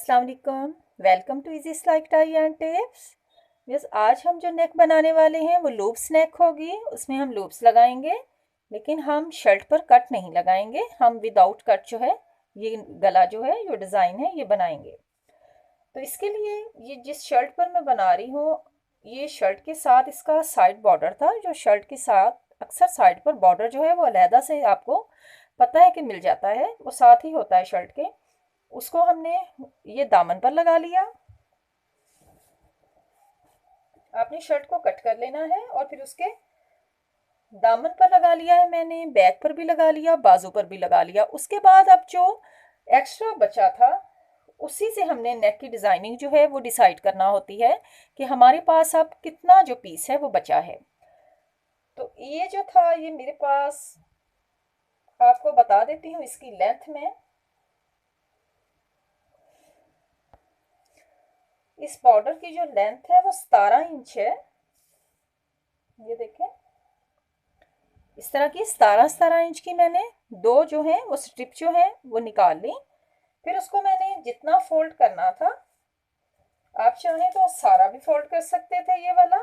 अस्सलाम वालेकुम। Welcome to easy स्लाइक टाई एंड टिप्स। बस आज हम जो नेक बनाने वाले हैं वो लूप्स नेक होगी। उसमें हम लूप्स लगाएंगे, लेकिन हम शर्ट पर कट नहीं लगाएंगे। हम विदाउट कट जो है ये गला जो है जो डिज़ाइन है ये बनाएंगे। तो इसके लिए ये जिस शर्ट पर मैं बना रही हूँ, ये शर्ट के साथ इसका साइड बॉर्डर था। जो शर्ट के साथ अक्सर साइड पर बॉर्डर जो है वो अलहदा से आपको पता है कि मिल जाता है, वो साथ ही होता है शर्ट के। उसको हमने ये दामन पर लगा लिया। आपने शर्ट को कट कर लेना है और फिर उसके दामन पर लगा लिया है मैंने, बैक पर भी लगा लिया, बाजू पर भी लगा लिया। उसके बाद अब जो एक्स्ट्रा बचा था उसी से हमने नेक की डिज़ाइनिंग जो है वो डिसाइड करना होती है कि हमारे पास अब कितना जो पीस है वो बचा है। तो ये जो था ये मेरे पास, आपको बता देती हूँ इसकी लेंथ में। इस बॉर्डर की जो लेंथ है वो 17 इंच है। ये देखें, इस तरह की 17 इंच की मैंने दो जो है वो स्ट्रिप जो है वो निकाल ली। फिर उसको मैंने जितना फोल्ड करना था, आप चाहें तो सारा भी फोल्ड कर सकते थे ये वाला,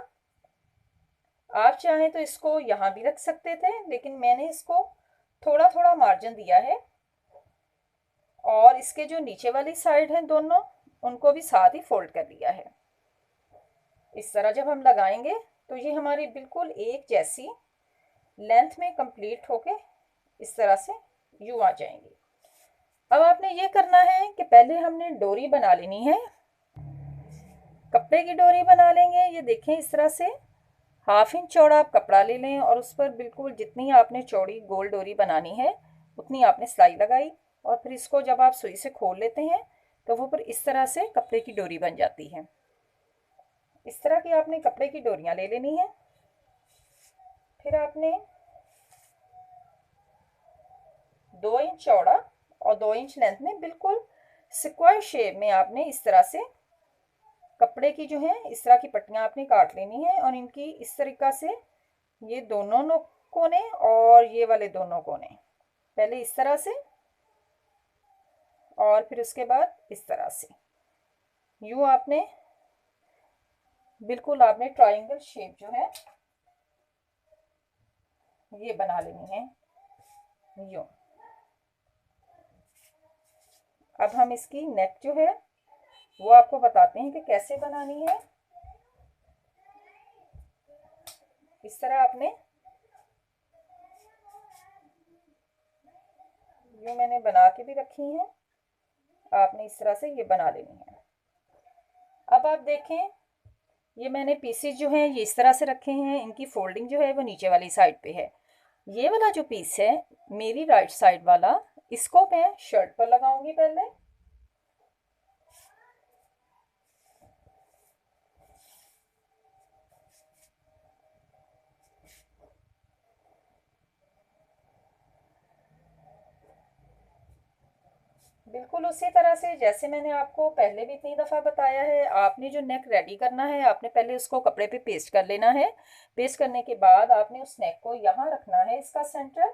आप चाहें तो इसको यहाँ भी रख सकते थे, लेकिन मैंने इसको थोड़ा थोड़ा मार्जिन दिया है। और इसके जो नीचे वाली साइड है दोनों, उनको भी साथ ही फोल्ड कर दिया है। इस तरह जब हम लगाएंगे तो ये हमारी बिल्कुल एक जैसी लेंथ में कंप्लीट होके इस तरह से यूं आ जाएंगी। अब आपने ये करना है कि पहले हमने डोरी बना लेनी है। कपड़े की डोरी बना लेंगे। ये देखें, इस तरह से 1/2 इंच चौड़ा आप कपड़ा ले लें और उस पर बिल्कुल जितनी आपने चौड़ी गोल डोरी बनानी है उतनी आपने सिलाई लगाई। और फिर इसको जब आप सुई से खोल लेते हैं तो वो फिर इस तरह से कपड़े की डोरी बन जाती है। इस तरह की आपने कपड़े की डोरियां ले लेनी है। फिर आपने 2 इंच चौड़ा और 2 इंच लेंथ में बिल्कुल स्क्वायर शेप में आपने इस तरह से कपड़े की जो है इस तरह की पट्टियां आपने काट लेनी है। और इनकी इस तरीका से ये दोनों कोने और ये वाले दोनों कोने, पहले इस तरह से और फिर उसके बाद इस तरह से यूं आपने बिल्कुल आपने ट्रायंगल शेप जो है ये बना लेनी है यूं। अब हम इसकी नेक जो है वो आपको बताते हैं कि कैसे बनानी है। इस तरह आपने यूं मैंने बना के भी रखी है, आपने इस तरह से ये बना लेनी है। अब आप देखें, ये मैंने पीसेस जो हैं ये इस तरह से रखे हैं। इनकी फोल्डिंग जो है वो नीचे वाली साइड पे है। ये वाला जो पीस है मेरी राइट साइड वाला, इसको मैं शर्ट पर लगाऊंगी पहले। बिल्कुल उसी तरह से जैसे मैंने आपको पहले भी इतनी दफ़ा बताया है। आपने जो नेक रेडी करना है, आपने पहले उसको कपड़े पे पेस्ट कर लेना है। पेस्ट करने के बाद आपने उस नेक को यहाँ रखना है, इसका सेंटर,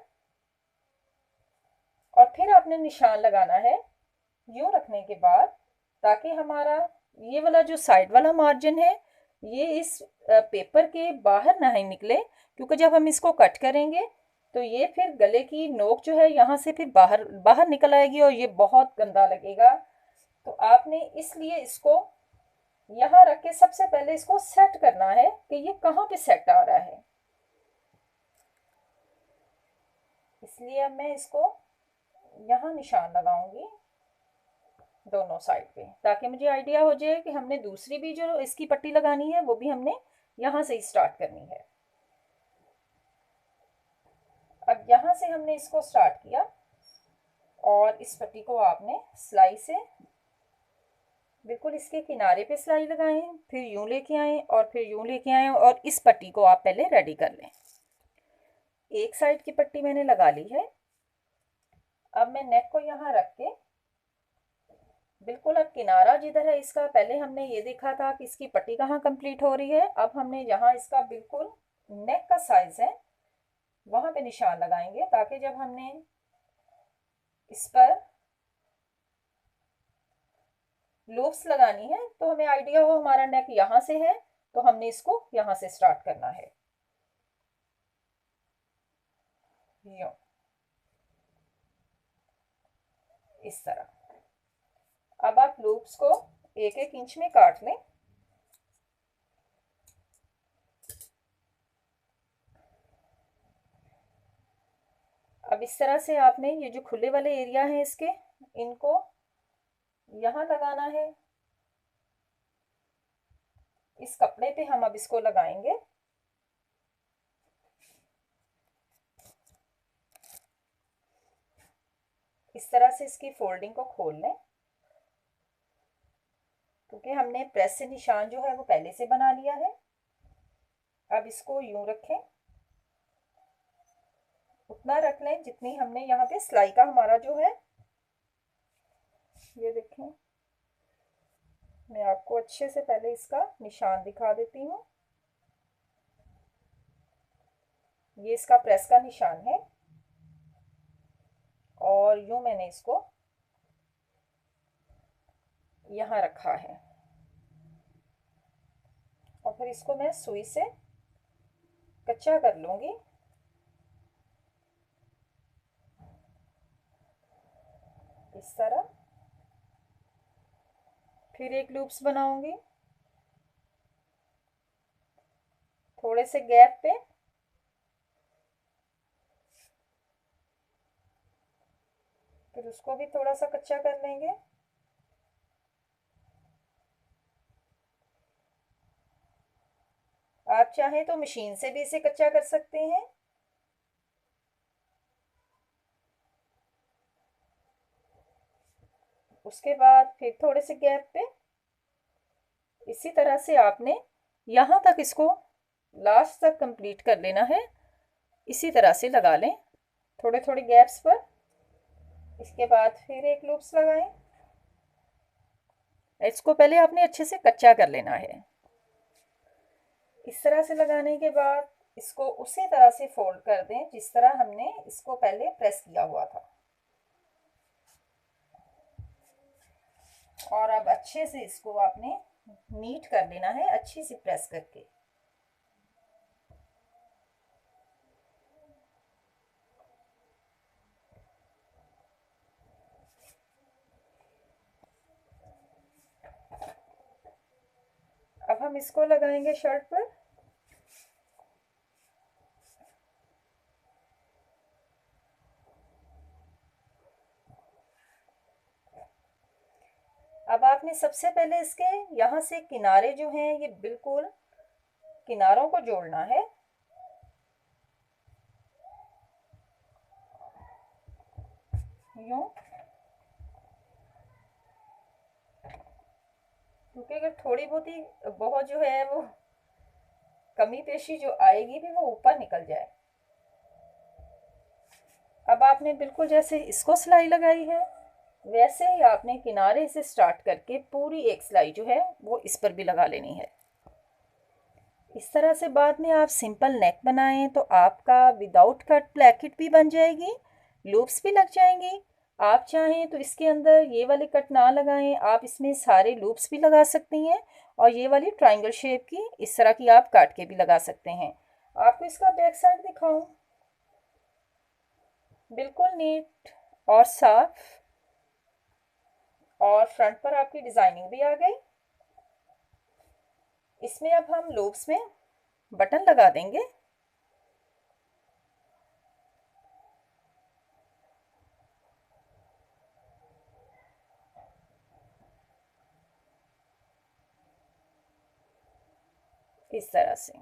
और फिर आपने निशान लगाना है यूं रखने के बाद, ताकि हमारा ये वाला जो साइड वाला मार्जिन है ये इस पेपर के बाहर ना ही निकले। क्योंकि जब हम इसको कट करेंगे तो ये फिर गले की नोक जो है यहाँ से फिर बाहर बाहर निकल आएगी और ये बहुत गंदा लगेगा। तो आपने इसलिए इसको यहाँ रख के सबसे पहले इसको सेट करना है कि ये कहाँ पे सेट आ रहा है। इसलिए अब मैं इसको यहाँ निशान लगाऊंगी दोनों साइड पे, ताकि मुझे आइडिया हो जाए कि हमने दूसरी भी जो इसकी पट्टी लगानी है वो भी हमने यहाँ से ही स्टार्ट करनी है। अब यहाँ से हमने इसको स्टार्ट किया और इस पट्टी को आपने सिलाई से बिल्कुल इसके किनारे पे सिलाई लगाएं, फिर यूं लेके आए और फिर यूं लेके आए और इस पट्टी को आप पहले रेडी कर लें। एक साइड की पट्टी मैंने लगा ली है। अब मैं नेक को यहाँ रख के बिल्कुल, अब किनारा जिधर है इसका, पहले हमने ये देखा था कि इसकी पट्टी कहाँ कंप्लीट हो रही है। अब हमने जहाँ इसका बिल्कुल नेक का साइज है वहां पे निशान लगाएंगे, ताकि जब हमने इस पर लूप्स लगानी है, तो हमें आइडिया हो हमारा नेक यहाँ से है, तो हमने इसको यहाँ से स्टार्ट करना है। यूं, इस तरह। अब आप लूप्स को 1-1 इंच में काट लें। अब इस तरह से आपने ये जो खुले वाले एरिया हैं इसके, इनको यहाँ लगाना है। इस कपड़े पे हम अब इसको लगाएंगे। इस तरह से इसकी फोल्डिंग को खोल लें, क्योंकि हमने प्रेस से निशान जो है वो पहले से बना लिया है। अब इसको यूं रखें, उतना रख लें जितनी हमने यहाँ पे सिलाई का हमारा जो है, ये देखें, मैं आपको अच्छे से पहले इसका निशान दिखा देती हूँ। ये इसका प्रेस का निशान है, और यूं मैंने इसको यहाँ रखा है, और फिर इसको मैं सुई से कच्चा कर लूंगी। इस तरह फिर एक लूप्स बनाऊंगी थोड़े से गैप पे। फिर उसको भी थोड़ा सा कच्चा कर लेंगे। आप चाहें तो मशीन से भी इसे कच्चा कर सकते हैं। उसके बाद फिर थोड़े से गैप पे इसी तरह से आपने यहाँ तक इसको लास्ट तक कंप्लीट कर लेना है। इसी तरह से लगा लें थोड़े थोड़े गैप्स पर। इसके बाद फिर एक लूप्स लगाएं। इसको पहले आपने अच्छे से कच्चा कर लेना है। इस तरह से लगाने के बाद इसको उसी तरह से फोल्ड कर दें जिस तरह हमने इसको पहले प्रेस किया हुआ था। और अब अच्छे से इसको आपने नीट कर लेना है, अच्छी सी प्रेस करके। अब हम इसको लगाएंगे शर्ट पर। अब आपने सबसे पहले इसके यहाँ से किनारे जो हैं ये बिल्कुल किनारों को जोड़ना है। यूं, क्योंकि अगर थोड़ी बहुत जो है वो कमी पेशी जो आएगी भी वो ऊपर निकल जाए। अब आपने बिल्कुल जैसे इसको सिलाई लगाई है वैसे ही आपने किनारे से स्टार्ट करके पूरी एक सिलाई जो है वो इस पर भी लगा लेनी है। इस तरह से बाद में आप सिंपल नेक बनाएं तो आपका विदाउट कट ब्लैकेट भी बन जाएगी, लूप्स भी लग जाएंगी। आप चाहें तो इसके अंदर ये वाले कट ना लगाएं, आप इसमें सारे लूप्स भी लगा सकती हैं, और ये वाली ट्रायंगल शेप की इस तरह की आप काट के भी लगा सकते हैं। आपको इसका बैक साइड दिखाऊं, बिल्कुल नीट और साफ, और फ्रंट पर आपकी डिजाइनिंग भी आ गई। इसमें अब हम लूप्स में बटन लगा देंगे। इस तरह से